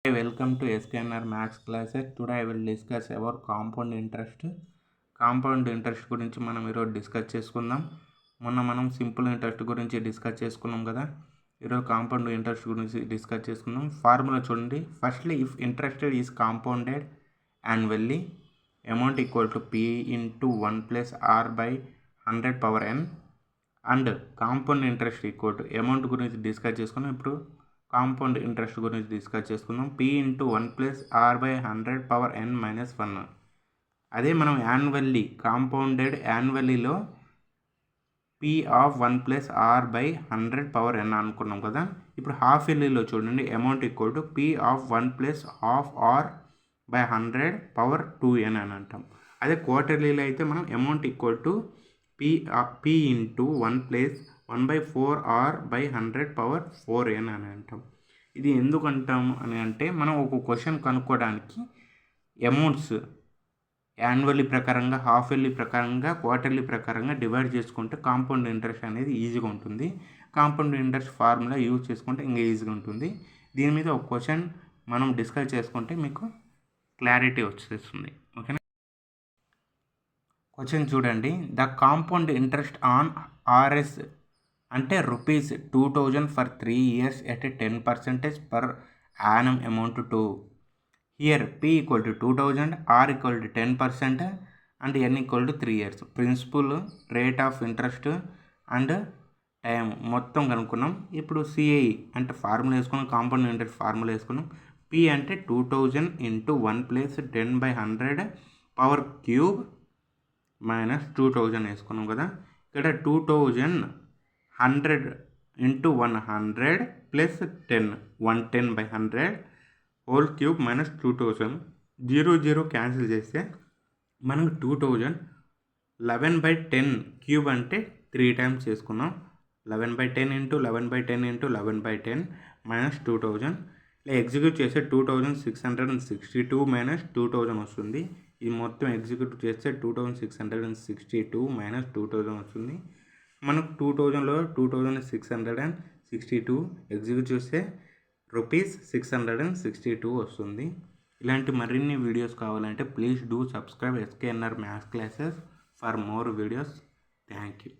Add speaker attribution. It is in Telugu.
Speaker 1: Hi, welcome to SKNR Max classes. Today I will discuss about compound interest. Compound interest గురించి మనం ఈరోజు డిస్కస్ చేసుకుందాం. మనం సింపుల్ ఇంట్రెస్ట్ గురించి డిస్కస్ చేసుకున్నాం కదా. ఈరోజు కాంపౌండ్ ఇంట్రెస్ట్ గురించి డిస్కస్ చేసుకుందాం. ఫార్ములా చూడండి. Firstly if interested is compounded annually amount equal to P into 1 plus R by 100 power n and compound interest equal to amount గురించి డిస్కస్ చేసుకున్నాం. ఇప్పుడు కాంపౌండ్ ఇంట్రెస్ట్ గురించి డిస్కస్ చేసుకుందాం. P into 1 plus R by 100 power n minus 1. అదే మనం annually compounded యాన్యువల్లీలో P of 1 plus R by 100 power n అనుకున్నాం కదా. ఇప్పుడు హాఫ్ ఇయర్లీలో చూడండి amount equal to P of 1 plus half R by 100 power 2n అని అంటాం. అదే క్వార్టర్లీలో అయితే మనం amount equal to P into 1 plus 1 by 4R by 100 power 4n అని అంటాం. ఇది ఎందుకు అంటాం అని అంటే మనం ఒక క్వశ్చన్ కనుక్కోవడానికి అమౌంట్స్ యాన్యువల్లీ ప్రకారంగా, హాఫ్ ఇయర్లీ ప్రకారంగా, క్వార్టర్లీ ప్రకారంగా డివైడ్ చేసుకుంటే కాంపౌండ్ ఇంట్రెస్ట్ అనేది ఈజీగా ఉంటుంది. కాంపౌండ్ ఇంట్రెస్ట్ ఫార్ములా యూజ్ చేసుకుంటే ఇంకా ఈజీగా ఉంటుంది. దీని మీద ఒక క్వశ్చన్ మనం డిస్కస్ చేసుకుంటే మీకు క్లారిటీ వచ్చేస్తుంది. ఓకేనా? క్వశ్చన్ చూడండి. The compound interest on RS అంటే ₹2000 for 3 years at a 10% per annum amount to here P equal to 2000, R equal to 10% and N equal to 3 years. Principal, rate of interest and time మొత్తం కనుక్కున్నాం. ఇప్పుడు CI అంటే ఫార్ములా వేసుకున్నాం, కాంపౌండ్ ఇంట్రెస్ట్ ఫార్ములా వేసుకున్నాం. P అంటే 2000 into 1 plus 10/100 power cube minus 2000 వేసుకున్నాం కదా. ఇక్కడ 2000 100 into 100 plus 10 110/100 whole cube minus 2000. 0 cancel చేస్తే మనకు 2000 11/10 క్యూబ్ అంటే 3 టైమ్స్ చేసుకున్నాం. 11/10 into 11/10 into 11/10 మైనస్ 2000. ఇలా ఎగ్జిక్యూట్ చేస్తే 2662 మైనస్ 2000 వస్తుంది. ఇది మొత్తం ఎగ్జిక్యూట్ చేస్తే 2662 మైనస్ 2000 వస్తుంది. మనకు 2000లో 2662 ఎగ్జిక్యూట్ చేస్తే ₹662 వస్తుంది. ఇలాంటి మరిన్ని వీడియోస్ కావాలంటే please do subscribe SKNR maths classes for more videos. Thank you.